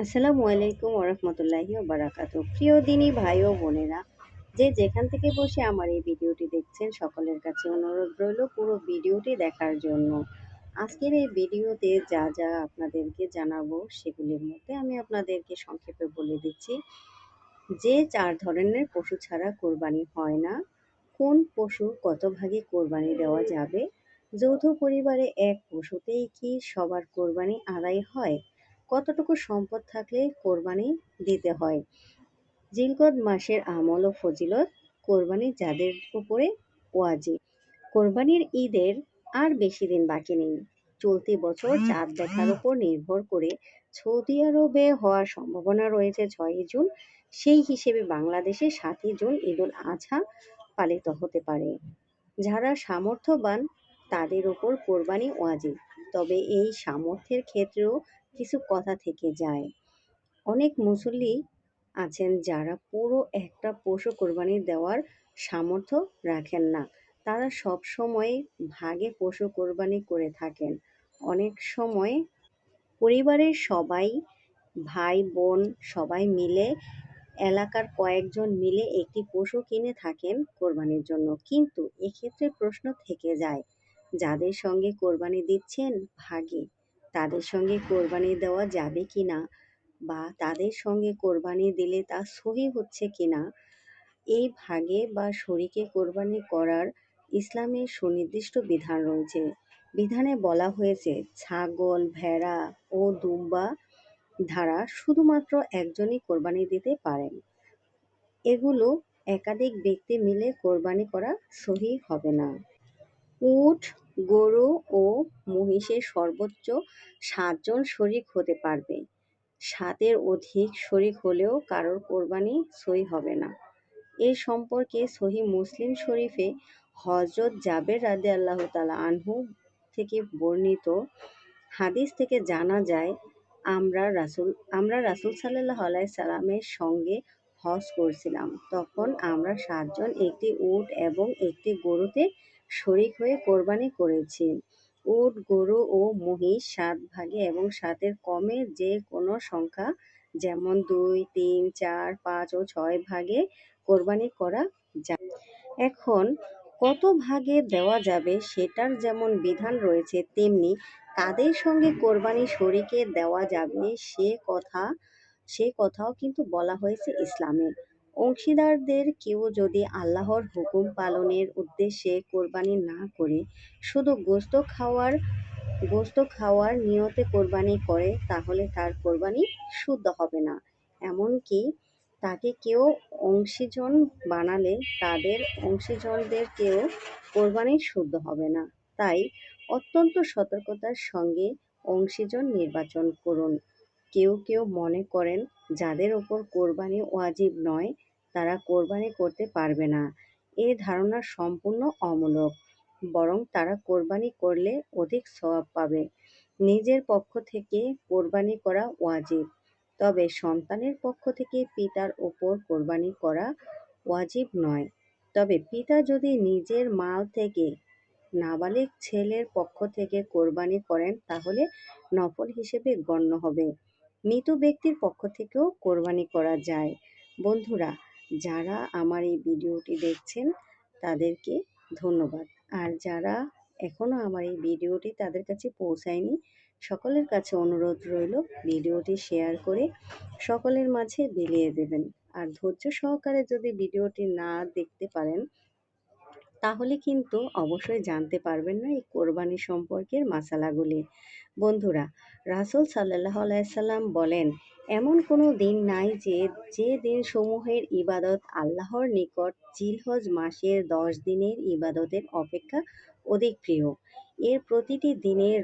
আসসালামু আলাইকুম ওরহমতুল্লাহি ওবারাকাতু। প্রিয় দিনী ভাই ও বোনেরা, যে যেখান থেকে বসে আমার এই ভিডিওটি দেখছেন, সকলের কাছে অনুরোধ রইল পুরো ভিডিওটি দেখার জন্য। আজকের এই ভিডিওতে যা যা আপনাদেরকে জানাবো সেগুলির মধ্যে আমি আপনাদেরকে সংক্ষেপে বলে দিচ্ছি। যে ৪ ধরনের পশু ছাড়া কোরবানি হয় না, কোন পশু কত ভাগে কোরবানি দেওয়া যাবে, যৌথ পরিবারে এক পশুতেই কি সবার কোরবানি আদায় হয়, কতটুকু সম্পদ থাকলে কোরবানি দিতে হয়, জিলকদ মাসের আমল ও ফজিলত, কোরবানি যাদের উপরে ওয়াজিব। কোরবানির ঈদের আর বেশি দিন বাকি নেই। চলতি বছর চাঁদ দেখার উপর নির্ভর করে সৌদি আরবে হওয়ার সম্ভাবনা রয়েছে ৬ই জুন। সেই হিসেবে বাংলাদেশে ৭ই জুন ঈদুল আজহা পালিত হতে পারে। যারা সামর্থ্যবান তাদের ওপর কোরবানি ওয়াজিব। তবে এই সামর্থ্যের ক্ষেত্রেও কিছু কথা থেকে যায়। অনেক মুসল্লি আছেন যারা পুরো একটা পশু কোরবানি দেওয়ার সামর্থ্য রাখেন না। তারা সবসময় ভাগে পশু কোরবানি করে থাকেন। অনেক সময় পরিবারের সবাই, ভাই-বোন সবাই মিলে, এলাকার কয়েকজন মিলে একটি পশু কিনে থাকেন কোরবানির জন্য। কিন্তু এক্ষেত্রে প্রশ্ন থেকে যায়, যাদের সঙ্গে কোরবানি দিচ্ছেন ভাগে, তাদের সঙ্গে কোরবানি দেওয়া যাবে কিনা, বা তাদের সঙ্গে কোরবানি দিলে তা সহি হচ্ছে কিনা। এই ভাগে বা শরিকে কোরবানি করার ইসলামের সুনির্দিষ্ট বিধান রয়েছে। বিধানে বলা হয়েছে, ছাগল, ভেড়া ও দুম্বা দ্বারা শুধুমাত্র একজনই কোরবানি দিতে পারেন। এগুলো একাধিক ব্যক্তি মিলে কোরবানি করা সহিহ হবে না। উট, গরু ও মহিষের সর্বোচ্চ ৭ জন শরিক হতে পারবে। ৭ এর অধিক শরিক হলেও কারোর কোরবানি সহিহ হবে না। এ সম্পর্কে সহিহ মুসলিম শরীফে হযরত জাবের রাদিয়াল্লাহু তাআলা আনহু থেকে বর্ণিত হাদিস থেকে জানা যায়, আমরা রাসূল সাল্লাল্লাহু আলাইহি সাল্লামের সঙ্গে হজ করছিলাম। তখন আমরা ৭ জন একটি উট এবং একটি গরুতে শরিক হয়ে কোরবানি করেছি। উট, গরু ও মহিষ ৭ ভাগে এবং ৭ এর কমে যে কোনো সংখ্যা, যেমন ২, ৩, ৪, ৫ ও ৬ ভাগে কোরবানি করা যায়। এখন কত ভাগে দেওয়া যাবে সেটার যেমন বিধান রয়েছে, তেমনি কাদের সঙ্গে কোরবানি শরিকে দেওয়া যাবে সে কথাও কিন্তু বলা হয়েছে ইসলামে। অংশীদারদের কেউ যদি আল্লাহর হুকুম পালনের উদ্দেশ্যে কোরবানি না করে শুধু গোশত খাওয়ার নিয়তে কোরবানি করে, তাহলে তার কোরবানি শুদ্ধ হবে না। এমনকি তাকে কেউ অংশীজন বানালে তাদের অংশীজনদেরকেও কোরবানি শুদ্ধ হবে না। তাই অত্যন্ত সতর্কতার সঙ্গে অংশীজন নির্বাচন করুন। কেউ কেউ মনে করেন, যাদের ওপর কোরবানি ওয়াজিব নয় তারা কোরবানি করতে পারবে না। এ ধারণা সম্পূর্ণ অমূলক। বরং তারা কোরবানি করলে অধিক সওয়াব পাবে। নিজের পক্ষ থেকে কোরবানি করা ওয়াজিব। তবে সন্তানের পক্ষ থেকে পিতার ওপর কোরবানি করা ওয়াজিব নয়। তবে পিতা যদি নিজের মাল থেকে নাবালিগ ছেলের পক্ষ থেকে কোরবানি করেন, তাহলে নফল হিসেবে গণ্য হবে। মৃত ব্যক্তির পক্ষ থেকেও কোরবানি করা যায়। বন্ধুরা, যারা আমার এই ভিডিওটি দেখছেন তাদেরকে ধন্যবাদ। আর যারা এখনো আমার এই ভিডিওটি তাদের কাছে পৌঁছায়নি, সকলের কাছে অনুরোধ রইল ভিডিওটি শেয়ার করে সকলের মাঝে বিলিয়ে দেবেন। আর ধৈর্য সহকারে যদি ভিডিওটি না দেখতে পারেন, তাহলে কিন্তু অবশ্যই জানতে পারবেন না এই কোরবানি সম্পর্কের মাসালাগুলি। বন্ধুরা, রাসূল সাল্লাল্লাহু আলাইহি সাল্লাম বলেন, এমন কোনো দিন নাই যে দিন সমূহের ইবাদত আল্লাহর নিকট জিলহজ মাসের 10 দিনের ইবাদতের অপেক্ষা অধিক প্রিয়। এর প্রতিটি দিনের